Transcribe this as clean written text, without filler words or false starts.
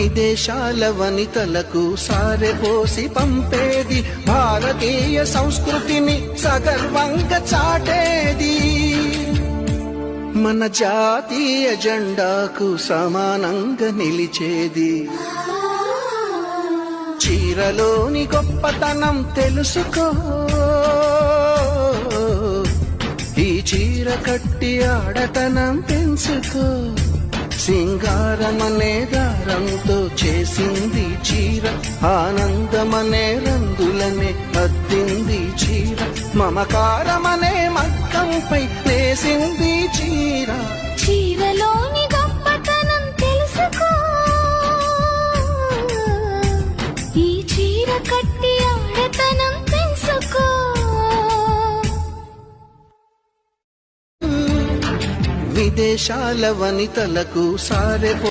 విదేశాల వనితలకు సారెపోసి పంపేది, భారతీయ సంస్కృతిని సగర్వంగా చాటేది, మన జాతీయ జెండాకు సమానంగా నిలిచేది. చీరలోని గొప్పతనం తెలుసుకో, ఈ చీర కట్టి ఆడతనం పెంచుకో. సింగారమనే దారంతో చేసింది చీర, ఆనందమనే రంగులనే అద్దింది చీర, మమకారమనే మగ్గంపై వేసింది చీర. చీరలోని గొప్పతనం తెలుసుకో, ఈ చీర కట్టి ఆడతనం పెంచుకో. విదేశాల వనితలకు సారెపో